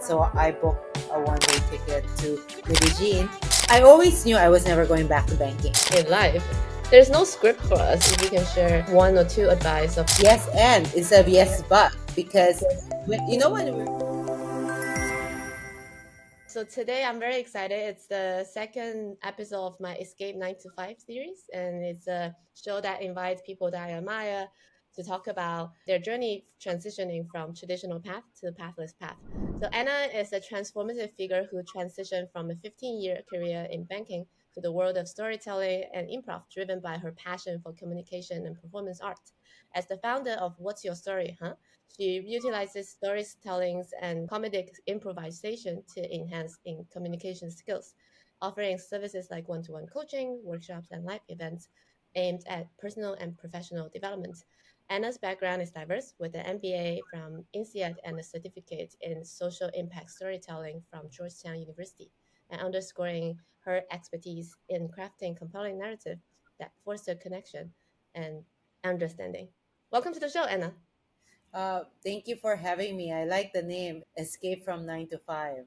So I booked a one-way ticket to Medellin. I always knew I was never going back to banking. In life, there's no script for us. If you can share one or two advice of Yes, and instead of yes, but, because when So today I'm very excited. It's the second episode of my Escape 9 to 5 series, and it's a show that invites people that I admire to talk about their journey transitioning from traditional path to pathless path. So Anna is a transformative figure who transitioned from a 15-year career in banking to the world of storytelling and improv, driven by her passion for communication and performance art. As the founder of What's Your Story, Huh? She utilizes storytellings and comedic improvisation to enhance in communication skills, offering services like one-to-one coaching, workshops, and live events aimed at personal and professional development. Anna's background is diverse, with an MBA from INSEAD and a certificate in social impact storytelling from Georgetown University, and underscoring her expertise in crafting compelling narrative that foster connection and understanding. Welcome to the show, Anna. thank you for having me. I like the name Escape from 9 to 5.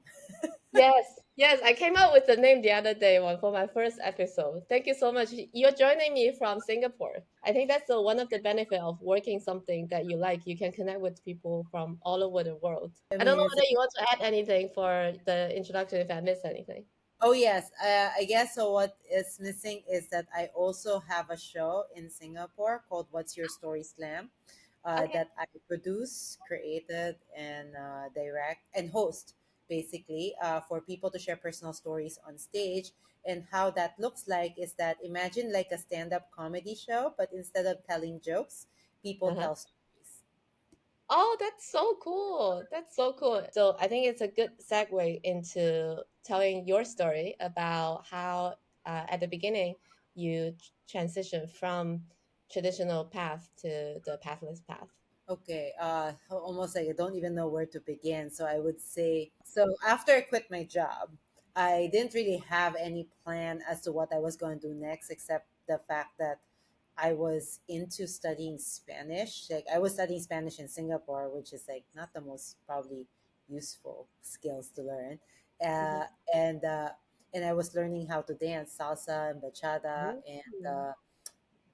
Yes, yes, I came up with the name the other day one for my first episode. Thank you so much. You're joining me from Singapore. I think that's one of the benefit of working something that you like. You can connect with people from all over the world. I I don't mean, know it's whether you want to add anything for the introduction if I missed anything. Oh yes, I guess so. What is missing is that I also have a show in Singapore called "What's Your Story Slam," Okay. that I produce, created, and direct and host, basically, for people to share personal stories on stage. And how that looks like is that, imagine like a stand-up comedy show, but instead of telling jokes, people Uh-huh. tell stories. Oh, that's so cool. That's so cool. So I think it's a good segue into telling your story about how, at the beginning, you transition from traditional path to the pathless path. Okay, almost like I don't even know where to begin. So I would say, so after I quit my job, I didn't really have any plan as to what I was going to do next, except the fact that I was into studying Spanish. Like, I was studying Spanish in Singapore, which is like not the most probably useful skills to learn. Mhm. Uh, and uh, and I was learning how to dance salsa and bachata Ooh. and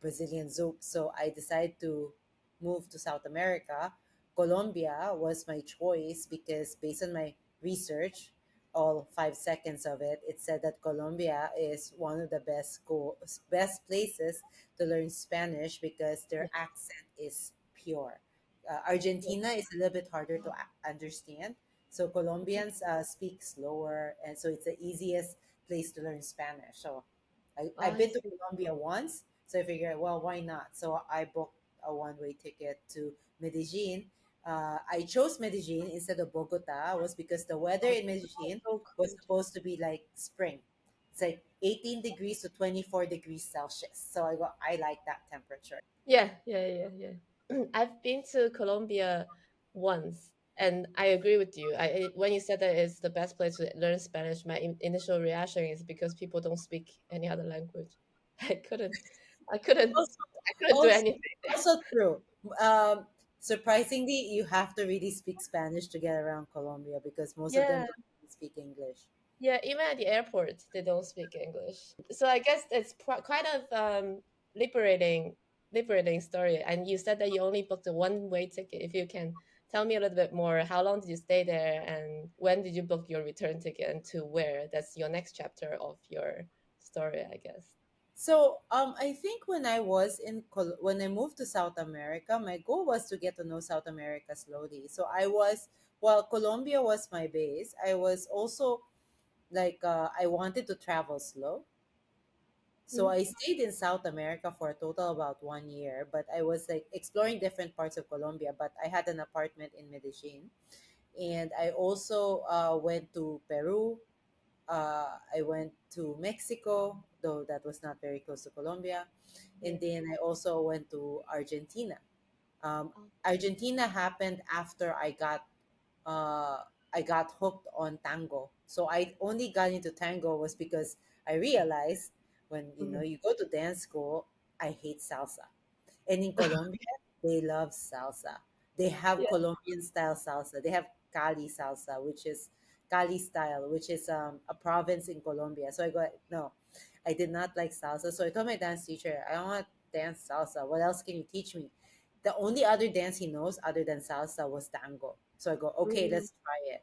Brazilian zouk. So I decided to move to South America. Colombia was my choice because, based on my research, all 5 seconds of it, it said that Colombia is one of the best places to learn Spanish because their Yeah. accent is pure. Argentina is a little bit harder to understand. So Colombians speak slower, and so it's the easiest place to learn Spanish. So I've I been to see. Colombia once, so I figured, well, why not? So I booked a one-way ticket to Medellin. I chose Medellin instead of Bogota was because the weather Oh, in Medellin so was cool. supposed to be like spring. It's like 18 degrees to 24 degrees Celsius. So I like that temperature. Yeah, yeah, yeah, yeah. I've been to Colombia once, and I agree with you. When you said that it's the best place to learn Spanish, my initial reaction is because people don't speak any other language. I couldn't, I couldn't, Also, I couldn't do also, anything. also true. Um, Surprisingly, you have to really speak Spanish to get around Colombia because most of them Yeah, don't really speak English. yeah. Even at the airport, they don't speak English. So I guess it's quite of liberating, liberating story. And you said that you only booked a one-way ticket. If you can tell me a little bit more, how long did you stay there, and when did you book your return ticket, and to where? That's your next chapter of your story, I guess. So, I think when I moved to South America, my goal was to get to know South America slowly. So while Colombia was my base, I was also like, I wanted to travel slow. So Mhm. I stayed in South America for a total about 1 year, but I was like exploring different parts of Colombia. But I had an apartment in Medellin, and I also went to Peru. I went to Mexico, though that was not very close to Colombia. And Yeah. then I also went to Argentina. Oh, Argentina happened after I got hooked on tango. So I only got into tango was because I realized, when mhm. you go to dance school, I hate salsa. And in Colombia, they love salsa. They have Yeah. Colombian style salsa. They have Cali salsa, which is Cali style, which is a province in Colombia. So I go, no, I did not like salsa. So I told my dance teacher, I don't want to dance salsa. What else can you teach me? The only other dance he knows other than salsa was tango. So I go, okay, Mm. let's try it.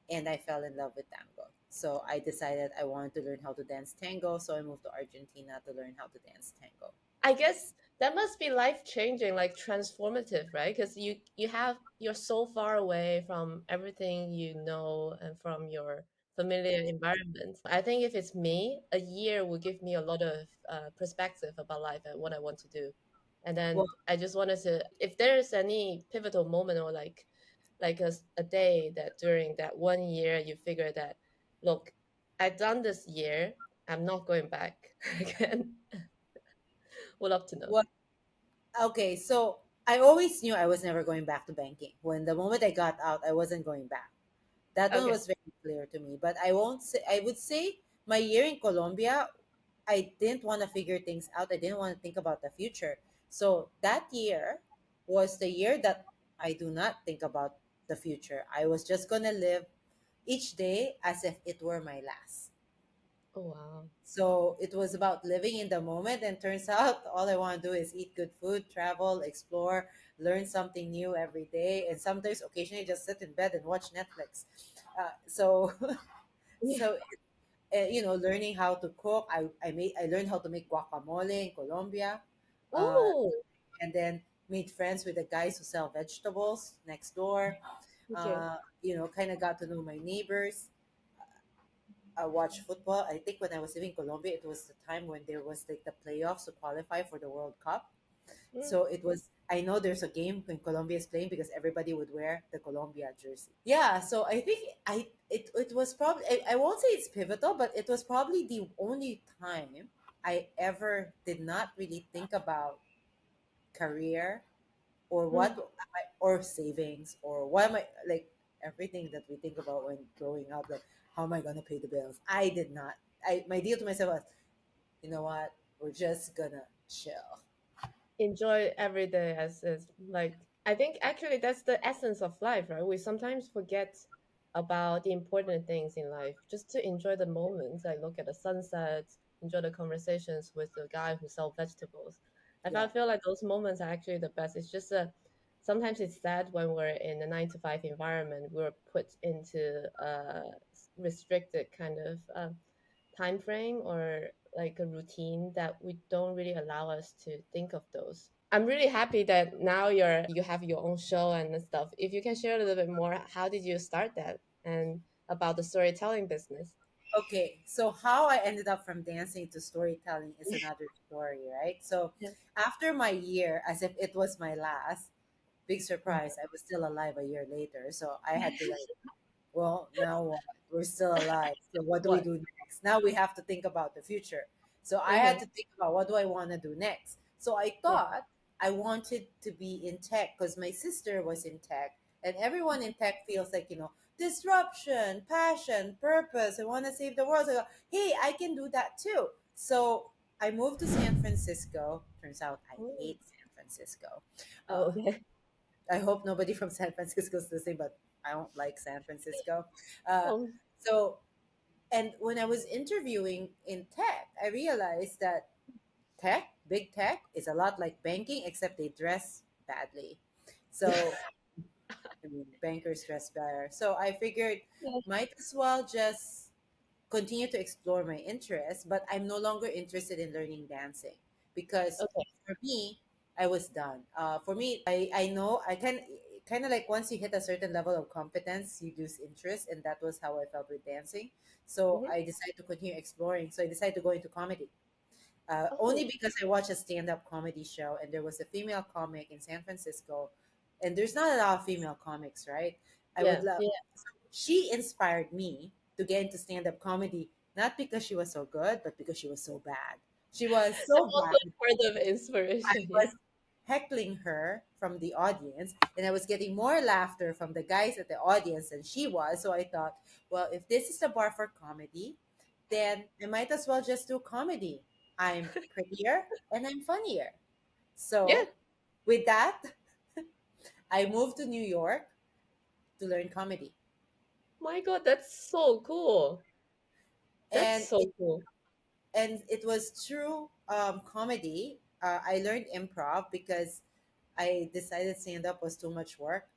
And I fell in love with tango. So I decided I wanted to learn how to dance tango. So I moved to Argentina to learn how to dance tango. I guess that must be life changing, like transformative, right? Because you're so far away from everything you know and from your familiar environment. I think if it's me, a year will give me a lot of perspective about life and what I want to do. And Well, then I just wanted to, if there's any pivotal moment or like a day that during that 1 year you figure that, look, I've done this year, I'm not going back again. Would love to know. well, okay. So I always knew I was never going back to banking. When the moment I got out, I wasn't going back. That one Okay. was very clear to me. But I won't say, I would say my year in Colombia, I didn't want to figure things out. I didn't want to think about the future. So that year was the year that I do not think about the future. I was just going to live each day as if it were my last. Oh wow. So it was about living in the moment. And turns out all I want to do is eat good food, travel, explore, learn something new every day. And sometimes, occasionally, just sit in bed and watch Netflix. So, Yeah. so learning how to cook. I learned how to make guacamole in Colombia, uh, Oh, and then made friends with the guys who sell vegetables next door. okay. Kind of got to know my neighbors. I watched football. I think when I was living in Colombia, it was the time when there was like the playoffs to qualify for the World Cup. Mm. So it was. I know there's a game when Colombia is playing because everybody would wear the Colombia jersey. Yeah, so I think it was probably, I won't say it's pivotal, but it was probably the only time I ever did not really think about career or Mm. or savings or what am I like everything that we think about when growing up, like how am I gonna pay the bills? I did not. I My deal to myself was, you know what, we're just gonna chill. Enjoy every day as like I think actually that's the essence of life, right? We sometimes forget about the important things in life, just to enjoy the moments, like look at the sunset, enjoy the conversations with the guy who sell vegetables. Like I Yeah. feel like those moments are actually the best. It's just sometimes it's sad when we're in a 9 to 5 environment, we're put into a restricted kind of time frame or like a routine that we don't really allow us to think of those. I'm really happy that now you have your own show and stuff. If you can share a little bit more, how did you start that and about the storytelling business? Okay, so how I ended up from dancing to storytelling is another story, right? So Yeah. after my year, as if it was my last, big Mhm. surprise, I was still alive a year later. So I had to like, well, now what? We're still alive. So what do we What? do next? Now we have to think about the future. So I had Okay. to think about what do I want to do next. So I Yeah. thought I wanted to be in tech because my sister was in tech, and everyone in tech feels like, disruption, passion, purpose. I want to save the world. So I go, hey, I can do that too. So I moved to San Francisco. Turns out I Oh, hate San Francisco. oh, Uh, okay. I hope nobody from San Francisco is listening, but I don't like San Francisco. Uh, Oh, so, and when I was interviewing in tech, I realized that big tech, is a lot like banking, except they dress badly. So, I mean, bankers dress better. So I figured yeah. might as well just continue to explore my interests, but I'm no longer interested in learning dancing because Okay. for me, I was done. For me, I know I can kind of like once you hit a certain level of competence, you lose interest, and that was how I felt with dancing. So Hmm. I decided to continue exploring. So I decided to go into comedy. Only Oh. because I watched a stand-up comedy show and there was a female comic in San Francisco, and there's not a lot of female comics, right? I would Yeah. love. Yeah. She inspired me to get into stand-up comedy, not because she was so good, but because she was so bad. She was That's so also bad. part of I inspiration. Yeah. was heckling her from the audience, and I was getting more laughter from the guys at the audience than she was. So I thought, well, if this is the bar for comedy, then I might as well just do comedy. I'm prettier and I'm funnier. Yeah. So with that, I moved to New York to learn comedy. My God, that's so cool. That's And so cool. it was through comedy. I learned improv because I decided stand up was too much work.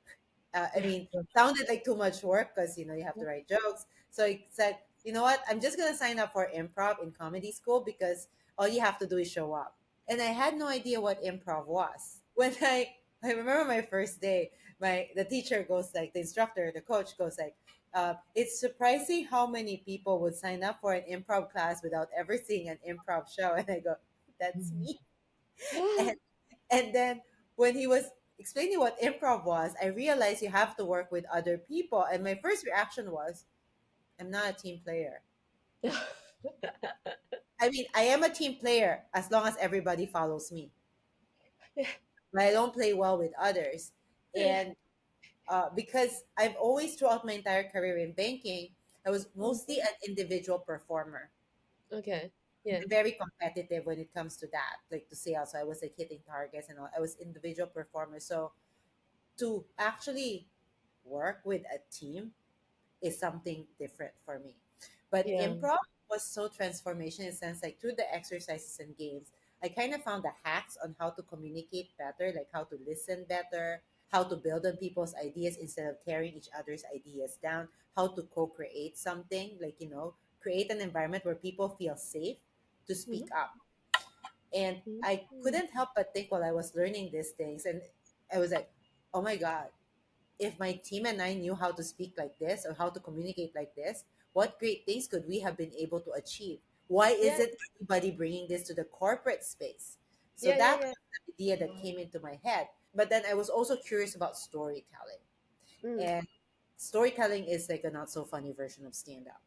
I mean, sounded like too much work because you have to write jokes. So I said, you know what? I'm just gonna sign up for improv in comedy school because all you have to do is show up. And I had no idea what improv was. When I remember my first day, the teacher goes like, the instructor, the coach goes like, it's surprising how many people would sign up for an improv class without ever seeing an improv show. And I go, that's me. And and then when he was explaining what improv was, I realized you have to work with other people. And my first reaction was, I'm not a team player. I mean, I am a team player as long as everybody follows me, but I don't play well with others. And because I've always, throughout my entire career in banking, I was mostly an individual performer. Okay. Yeah. I'm very competitive when it comes to that, like to sales. So I was like hitting targets and all. I was individual performer. So to actually work with a team is something different for me. But Yeah. improv was so transformational in the sense like through the exercises and games, I kind of found the hacks on how to communicate better, like how to listen better, how to build on people's ideas instead of tearing each other's ideas down, how to co-create something, like create an environment where people feel safe to speak Mhm. up. And I Mhm. couldn't help but think while I was learning these things, and I was like, oh my God, if my team and I knew how to speak like this or how to communicate like this, what great things could we have been able to achieve? Why Yeah. isn't anybody bringing this to the corporate space? So Yeah. Yeah. that Yeah. was the idea that came into my head. But then I was also curious about storytelling. Mm. And storytelling is like a not so funny version of stand up.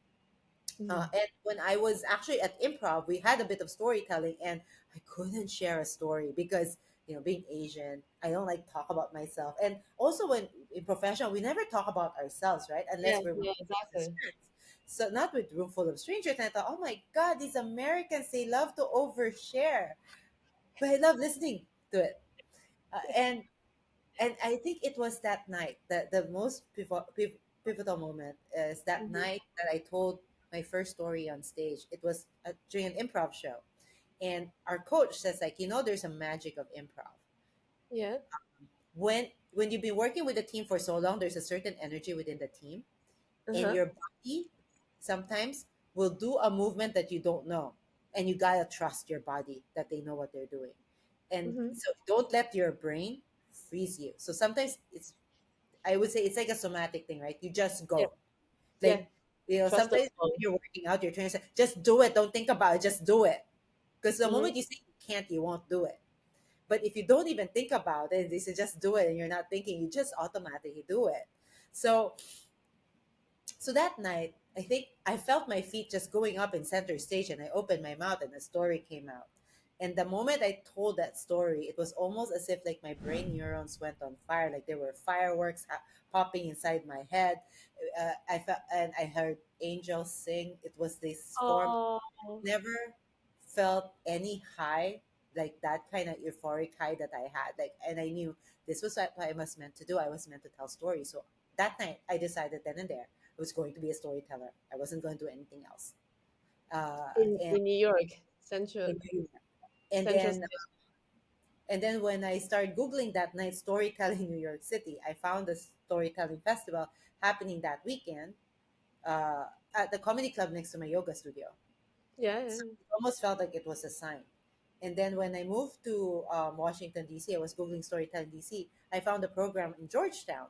Mhm. And when I was actually at improv, we had a bit of storytelling, and I couldn't share a story because being Asian, I don't like talk about myself. And also, when in professional, we never talk about ourselves, right? Yeah. Unless we're with Yeah. business Exactly. friends. So not with room full of strangers. And I thought, oh my God, these Americans, they love to overshare, but I love listening to it. And I think it was that night that the most pivotal moment is that Mhm. night that I told my first story on stage. It was during an improv show, and our coach says like, there's a magic of improv. Yeah. When you've been working with a team for so long, there's a certain energy within the team, Uh and huh. your body sometimes will do a movement that you don't know, and you gotta trust your body that they know what they're doing. And Mhm. so don't let your brain freeze you. So sometimes I would say it's like a somatic thing, right? You just Yeah. go. Yeah. Like, Trust the sometimes flow. when you're working out, you're trying to say, just do it. Don't think about it. Just do it. Because the Mhm. moment you say you can't, you won't do it. But if you don't even think about it, they say just do it, and you're not thinking, you just automatically do it. So so that night, I think I felt my feet just going up in center stage, and I opened my mouth and the story came out. And the moment I told that story, it was almost as if like my brain neurons went on fire, like there were fireworks popping inside my head. I felt, and I heard angels sing. It was this form. Oh. Never felt any high like that kind of euphoric high that I had. Like, and I knew this was what I was meant to do. I was meant to tell stories. So that night, I decided then and there I was going to be a storyteller. I wasn't going to do anything else. Uh, and In New York, Central in New York. and Central then Station. and then when I started googling that night storytelling New York City, I found a storytelling festival happening that weekend uh, at the comedy club next to my yoga studio. Yeah. So Yeah. it almost felt like it was a sign. And then when I moved to Washington, D.C., I was Googling Storytelling D.C., I found a program in Georgetown.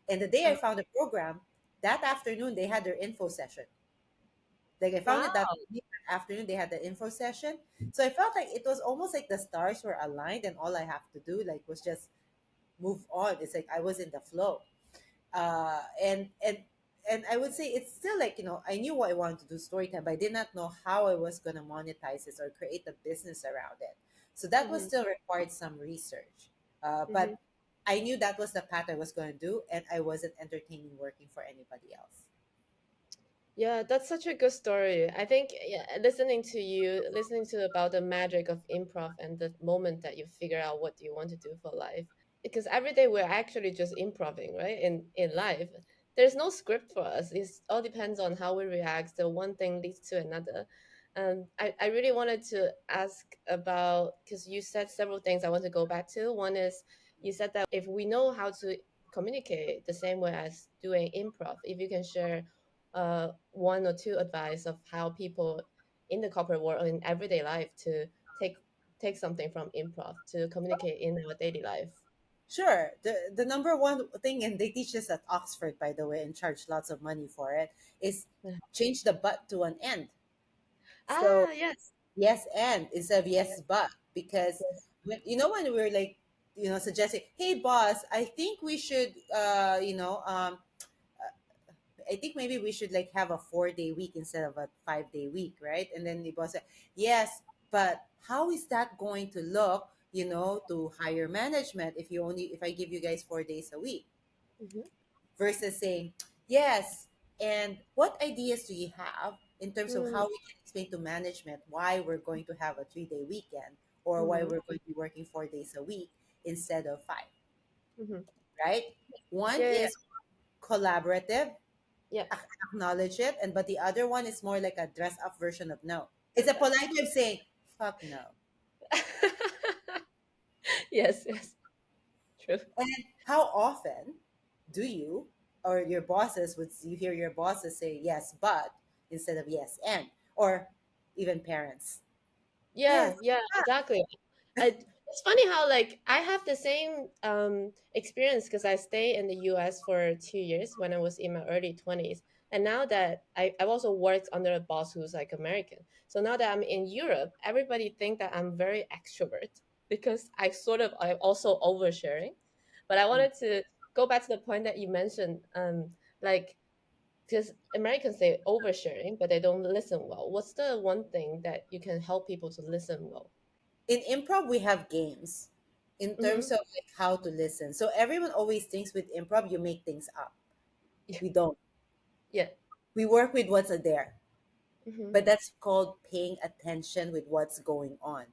And the day I Uh, found the program, that afternoon, they had their info session. Like I found wow. it that afternoon, they had the info session. So I felt like it was almost like the stars were aligned, and all I have to do like was just move on. It's like I was in the flow. And I would say it's still like I knew what I wanted to do storytime, but I did not know how I was going to monetize this or create a business around it. So that was Mhm. still required some research. Mhm. But I knew that was the path I was going to do, and I wasn't entertaining working for anybody else. Yeah, that's such a good story. I think, yeah, listening to you, listening to about the magic of improv and the moment that you figure out what you want to do for life. Because every day we're actually just improving, right? In life. there's no script for us. It all depends on how we react. So one thing leads to another. I really wanted to ask about, because you said several things I want to go back to. One is you said that if we know how to communicate the same way as doing improv, if you can share one or two advice of how people in the corporate world or in everyday life to take something from improv to communicate in our daily life. Sure. The number one thing, and they teach this at Oxford, by the way, and charge lots of money for it, is change the but to an end. So Ah, yes. yes and instead of yes but, because Yes. when we're like, suggesting, hey boss, I think we should, I think maybe we should like have a 4-day week instead of a 5-day week, right? And then the boss said, yes, but how is that going to look, to higher management if I give you guys 4 days a week? Mm-hmm. Versus saying, yes, and what ideas do you have in terms of Mm-hmm. how we can explain to management why we're going to have a 3-day weekend, or why Mm-hmm. we're going to be working 4 days a week instead of five, Mm-hmm. right? One Yeah, yeah, is collaborative, yeah. acknowledge it, and but the other one is more like a dress up version of no. It's a polite way of saying fuck no. Yes, yes, true. And how often do you or your bosses would you hear your bosses say yes but instead of yes and, or even parents? Yes, Yeah, yeah, exactly. It's funny how like I have the same experience because I stayed in the US for 2 years when I was in my early 20s. And now that I've also worked under a boss who's like American. So now that I'm in Europe, everybody think that I'm very extrovert because I also oversharing. But I mm. wanted to go back to the point that you mentioned, like because Americans say oversharing, but they don't listen well. What's the one thing that you can help people to listen well? In improv we have games in terms Mm-hmm. of like how to listen. So everyone always thinks with improv you make things up. Yeah. We don't. Yeah. We work with what's there. Mm-hmm. But that's called paying attention with what's going on.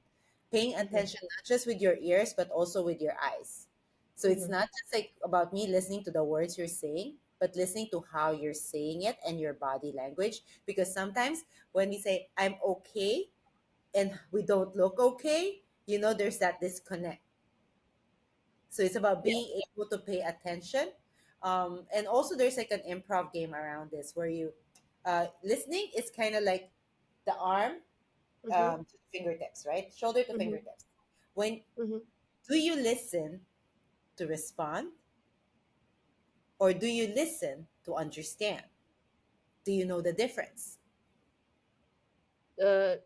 Paying Mm-hmm. attention not just with your ears, but also with your eyes. So it's Mm-hmm. not just like about me listening to the words you're saying, but listening to how you're saying it and your body language. Because sometimes when we say, I'm okay, and we don't look okay, there's that disconnect. So it's about Yeah. being able to pay attention. And also, there's like an improv game around this where listening is kind of like the arm Mm-hmm. to fingertips, right? Shoulder to Mm-hmm. fingertips. When Mm-hmm. do you listen to respond, or do you listen to understand? Do you know the difference?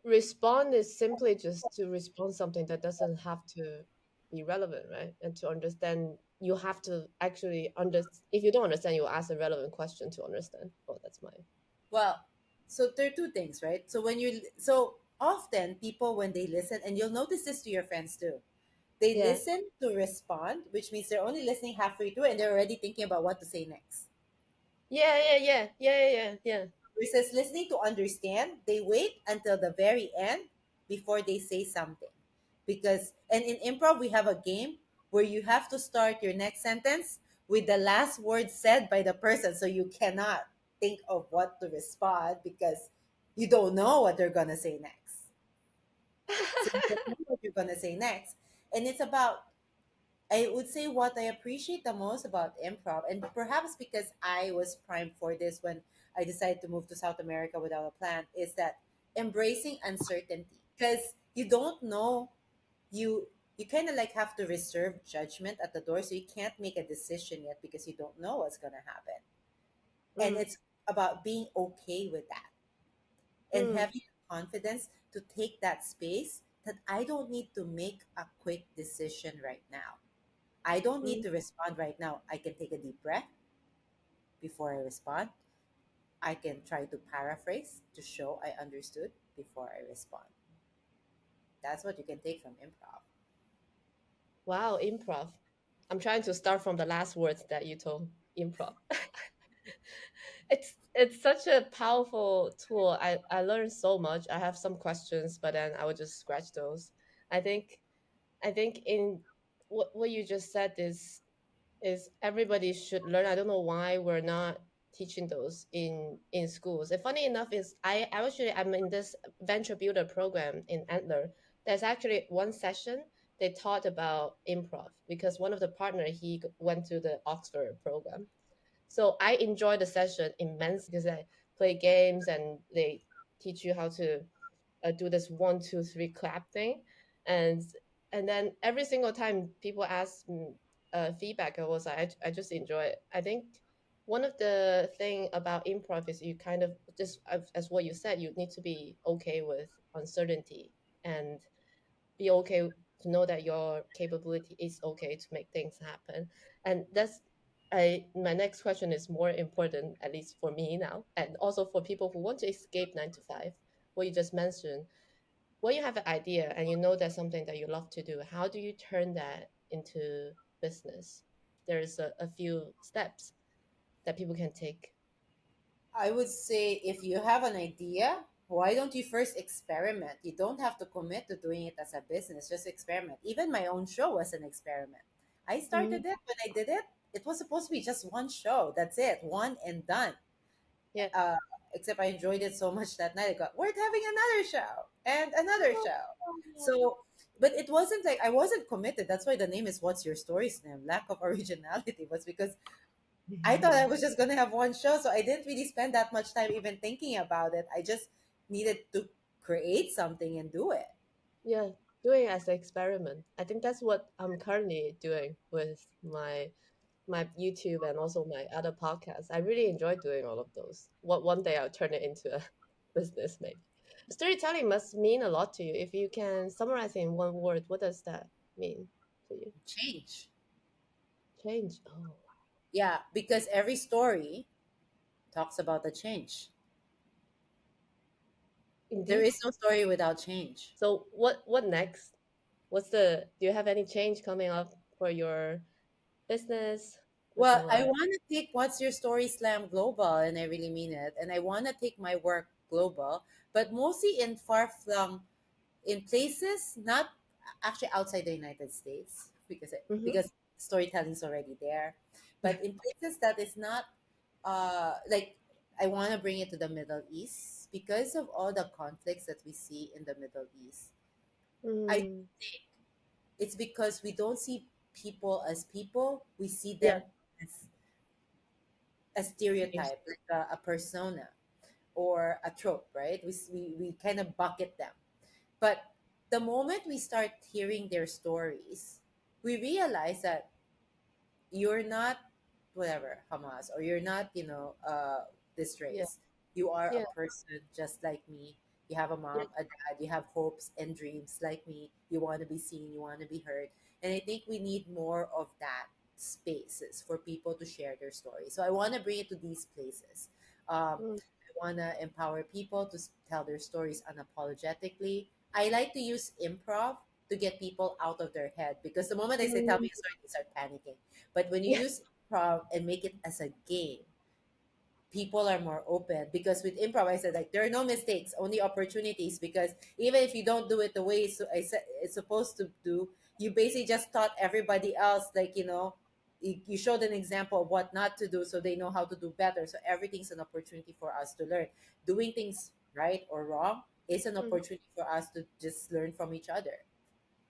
Respond is simply just to respond something that doesn't have to be relevant, right? And to understand, you have to actually understand. If you don't understand, you ask a relevant question to understand. Oh, that's mine. Well, so there are two things, right? So often people when they listen, and you'll notice this to your friends too, they Yeah. listen to respond, which means they're only listening halfway through and they're already thinking about what to say next. Yeah. Yeah. Yeah. Yeah. Yeah. Yeah. Versus listening to understand, they wait until the very end before they say something. And in improv, we have a game where you have to start your next sentence with the last word said by the person. So you cannot think of what to respond because you don't know what they're going to say next. So you don't know what you're going to say next. And it's about, I would say, what I appreciate the most about improv, and perhaps because I was primed for this when I decided to move to South America without a plan, is that embracing uncertainty. Because you don't know, you you kind of like have to reserve judgment at the door, so you can't make a decision yet because you don't know what's going to happen. And Mm, it's about being okay with that and mm, having the confidence to take that space that I don't need to make a quick decision right now. I don't need mm. to respond right now. I can take a deep breath before I respond. I can try to paraphrase to show I understood before I respond. That's what you can take from improv. Wow, improv. I'm trying to start from the last words that you told. Improv. It's such a powerful tool. I learned so much. I have some questions, but then I would just scratch those. I think I think in what you just said is everybody should learn. I don't know why we're not. teaching those in schools. And funny enough is I'm in this venture builder program in Antler. There's actually one session they taught about improv because one of the partner went to the Oxford program. So I enjoy the session immensely because I play games and they teach you how to do this 1, 2, 3 clap thing, and then every single time people ask feedback, I was like, I just enjoy it. I think one of the thing about improv is you kind of just as what you said, you need to be okay with uncertainty and be okay to know that your capability is okay to make things happen. And that's my next question is more important, at least for me now, and also for people who want to escape 9 to 5. What you just mentioned, when you have an idea and you know that's something that you love to do, how do you turn that into business? There's a few steps that people can take. I would say if you have an idea, why don't you first experiment? You don't have to commit to doing it as a business, just experiment. Even my own show was an experiment. I Mm, started it when I did it. It was supposed to be just one show. That's it, one and done. yeah. Uh, except I enjoyed it so much that night. I got, we're having another show and another show. So, but it wasn't like I wasn't committed. That's why the name is What's Your Story's name. Lack of originality was because I thought I was just gonna have one show, so I didn't really spend that much time even thinking about it. I just needed to create something and do it. Yeah, doing it as an experiment. I think that's what I'm currently doing with my YouTube and also my other podcasts. I really enjoy doing all of those. What one day I'll turn it into a business maybe. Storytelling must mean a lot to you. If you can summarize it in one word, what does that mean to you? Change. Change. Oh, Yeah, because every story talks about the change. There indeed. is no story without change. So what next? What's the do you have any change coming up for your business, Well, personal I life? want to take What's Your Story Slam global, and I really mean it. And I want to take my work global, but mostly in far flung in places not actually outside the United States Mm-hmm. because storytelling is already there, Yeah. but in places that is not like I want to bring it to the Middle East because of all the conflicts that we see in the Middle East. I Mm, think it's because we don't see people as people; we see yeah. them as a Yes. stereotype, like a persona or a trope, right? We kind of bucket them. But the moment we start hearing their stories, we realize that you're not whatever Hamas or you're not, this Yeah. race. You are a Yeah. person just like me. You have a Yeah. mom, a dad, you have hopes and dreams like me. You want to be seen, you want to be heard. And I think we need more of that spaces for people to share their stories. So I want to bring it to these places. Mm, I want to empower people to tell their stories unapologetically. I like to use improv to get people out of their head because the moment I say tell mm, me a story, they start panicking. But when you yeah. use improv and make it as a game, people are more open because with improv I said like there are no mistakes, only opportunities because even if you don't do it the way I said it's supposed to do, you basically just taught everybody else like you showed an example of what not to do so they know how to do better. So everything's an opportunity for us to learn. Doing things right or wrong is an Mm, opportunity for us to just learn from each other.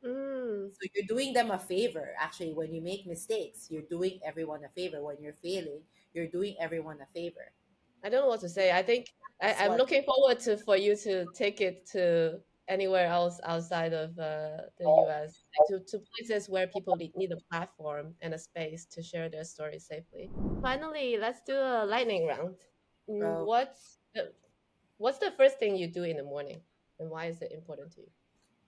mm. So you're doing them a favor. Actually, when you make mistakes, you're doing everyone a favor. When you're failing, you're doing everyone a favor. I don't know what to say. I think That's I'm what. looking forward to for you to take it to anywhere else outside of the US, to places where people need a platform and a space to share their stories safely. Finally, let's do a lightning round. Uh, What's the first thing you do in the morning, and why is it important to you?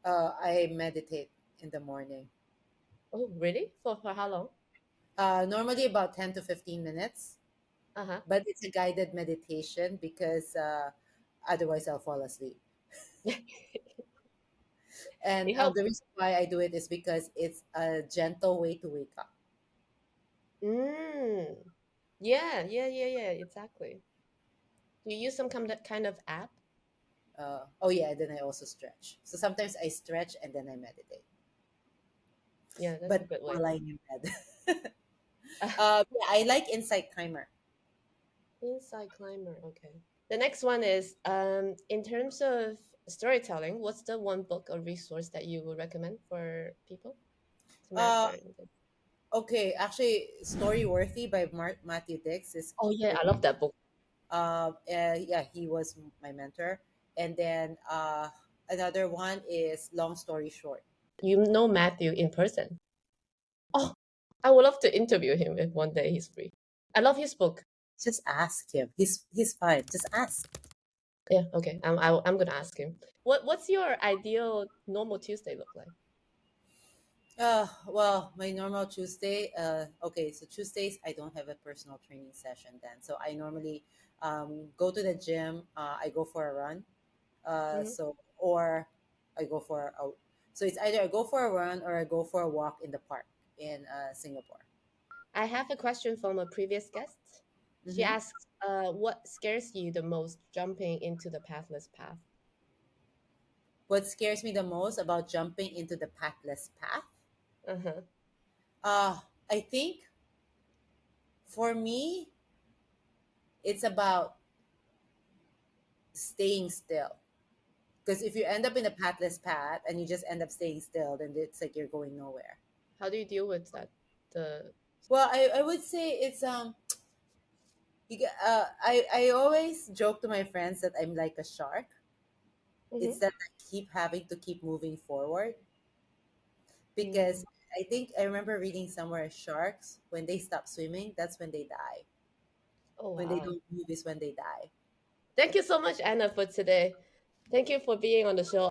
I meditate in the morning. Oh, really? For how long? Normally about 10 to 15 minutes, Uh huh. but it's a guided meditation because otherwise I'll fall asleep. And It helps. the reason why I do it is because it's a gentle way to wake up. Mm. Yeah, yeah, yeah, yeah. Exactly. Do you use some kind of app? Oh yeah, and then I also stretch. So sometimes I stretch and then I meditate, Yeah, that's a but good way. while lying in bed. Yeah, I like Insight Timer. Inside climber. Okay. The next one is in terms of storytelling, what's the one book or resource that you would recommend for people to Uh, master in this? okay, actually, Story Worthy by Matthew Dix is Oh yeah, pretty. I love that book. Yeah, he was my mentor. And then another one is Long Story Short. You know Matthew in person. Oh, I would love to interview him if one day he's free. I love his book. Just ask him. He's fine. Just ask. Yeah, okay. I'm gonna ask him. What's your ideal normal Tuesday look like? Well, my normal Tuesday. Okay, so Tuesdays I don't have a personal training session then. So I normally go to the gym. I go for a run. Mhm. So or I go for a. So it's either I go for a run or I go for a walk in the park in Singapore. I have a question from a previous guest. She Mm-hmm. asks, what scares you the most jumping into the pathless path? What scares me the most about jumping into the pathless path? Uh-huh. Uh, I think for me, it's about staying still. Because if you end up in a pathless path and you just end up staying still, then it's like you're going nowhere. How do you deal with that? The Well, I would say it's I always joke to my friends that I'm like a shark. Mhm. It's that I keep having to keep moving forward Mm. because I think I remember reading somewhere sharks when they stop swimming, that's when they die. Oh When they wow. don't move is when they die. Thank you so much, Anna, for today. Thank you for being on the show.